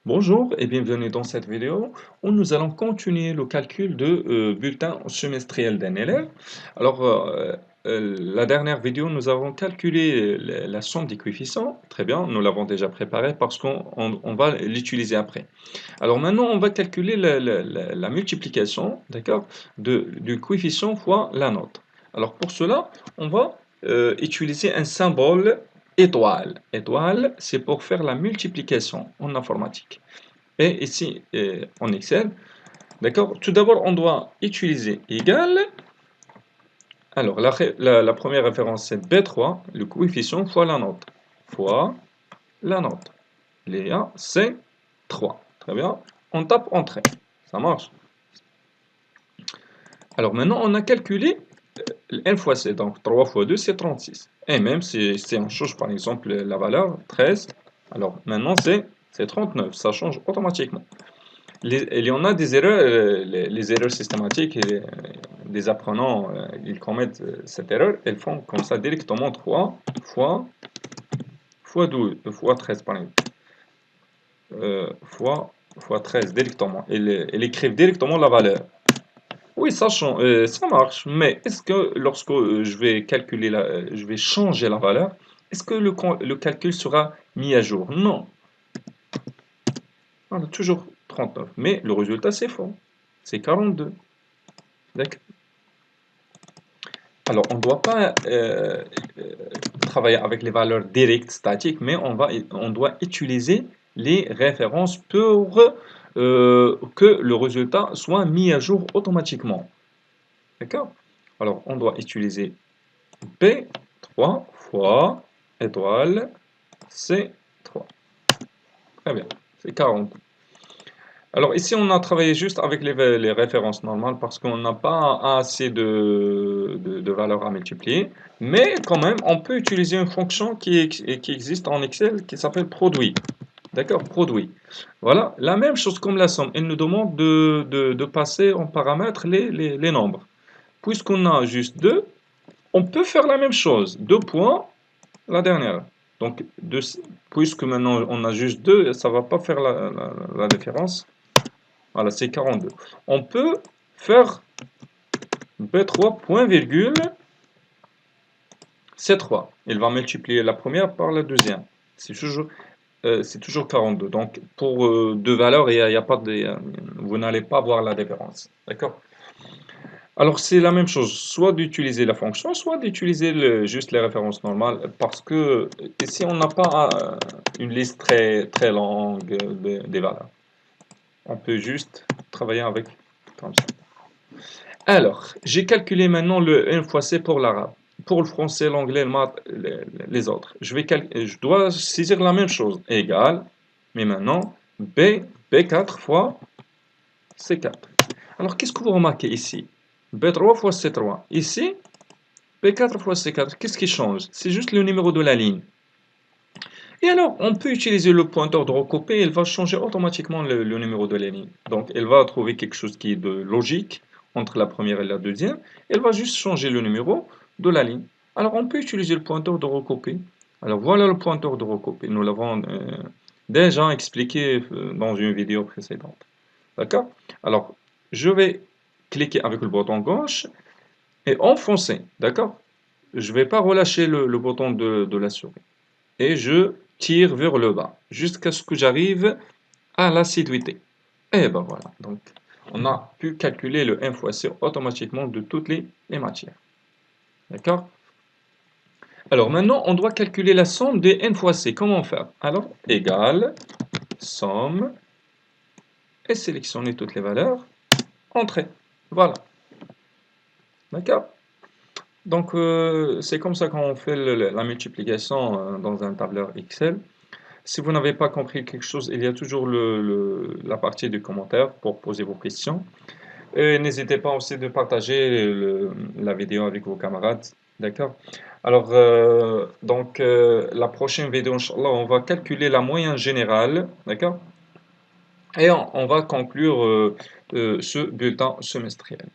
Bonjour et bienvenue dans cette vidéo où nous allons continuer le calcul de bulletin semestriel d'un élève. Alors, la dernière vidéo, nous avons calculé la somme des coefficients. Très bien, nous l'avons déjà préparé parce qu'on va l'utiliser après. Alors maintenant, on va calculer la multiplication, d'accord, du coefficient fois la note. Alors pour cela, on va utiliser un symbole étoile. Étoile, c'est pour faire la multiplication en informatique. Et ici, en Excel, d'accord, tout d'abord, on doit utiliser égal. Alors, la première référence, c'est B3, le coefficient fois la note. Fois la note. Léa, c'est 3. Très bien. On tape Entrée. Ça marche. Alors maintenant, on a calculé n fois c. Donc 3 fois 2, c'est 36. Et même si on change par exemple la valeur 13, alors maintenant c'est 39. Ça change automatiquement. Il y en a des erreurs, les erreurs systématiques, et des apprenants, ils commettent cette erreur. Ils font comme ça directement 3 fois 12, fois 13 par exemple. Fois 13 directement. Ils écrivent directement la valeur. Oui, ça marche, mais est-ce que lorsque je vais calculer je vais changer la valeur, est-ce que le calcul sera mis à jour? Non. Voilà, toujours 39. Mais le résultat, c'est faux. C'est 42. D'accord. Alors, on ne doit pas travailler avec les valeurs directes statiques, mais on doit utiliser les références pour que le résultat soit mis à jour automatiquement. D'accord? Alors, on doit utiliser B3 fois étoile C3. Très bien, c'est 40. Alors ici, on a travaillé juste avec les références normales parce qu'on n'a pas assez de valeurs à multiplier. Mais quand même, on peut utiliser une fonction qui existe en Excel qui s'appelle produit. D'accord, produit. Voilà, la même chose comme la somme. Elle nous demande de passer en paramètre les nombres. Puisqu'on a juste 2, on peut faire la même chose. 2 points, la dernière. Donc, puisque maintenant on a juste 2, ça ne va pas faire la différence. Voilà, c'est 42. On peut faire B3 point virgule C3. Il va multiplier la première par la deuxième. C'est toujours 42. Donc, pour deux valeurs, il y a pas vous n'allez pas voir la différence. D'accord? Alors, c'est la même chose, soit d'utiliser la fonction, soit d'utiliser juste les références normales, parce que ici, on n'a pas une liste très, très longue des valeurs. On peut juste travailler avec comme ça. Alors, j'ai calculé maintenant le N fois C pour l'arabe. Pour le français, l'anglais, le maths, les autres. Je dois saisir la même chose, égal, mais maintenant, B4 fois C4. Alors, qu'est-ce que vous remarquez ici? B3 fois C3. Ici, B4 fois C4. Qu'est-ce qui change? C'est juste le numéro de la ligne. Et alors, on peut utiliser le pointeur de recoupé, il va changer automatiquement le numéro de la ligne. Donc, elle va trouver quelque chose qui est de logique entre la première et la deuxième. Elle va juste changer le numéro de la ligne. Alors, on peut utiliser le pointeur de recoupé. Alors, voilà le pointeur de recoupé. Nous l'avons déjà expliqué dans une vidéo précédente. D'accord? Alors, je vais cliquer avec le bouton gauche et enfoncer. D'accord? Je ne vais pas relâcher le bouton de la souris. Et je tire vers le bas jusqu'à ce que j'arrive à l'assiduité. Et ben voilà, donc on a pu calculer le M fois C automatiquement de toutes les matières. D'accord? Alors maintenant, on doit calculer la somme des N fois C. Comment faire? Alors, égal, somme, et sélectionner toutes les valeurs, entrée. Voilà. D'accord? Donc, c'est comme ça qu'on fait la multiplication dans un tableur Excel. Si vous n'avez pas compris quelque chose, il y a toujours la partie du commentaire pour poser vos questions. Et n'hésitez pas aussi de partager la vidéo avec vos camarades. D'accord? Alors, la prochaine vidéo, Inch'Allah, on va calculer la moyenne générale. D'accord? Et on va conclure ce bulletin semestriel.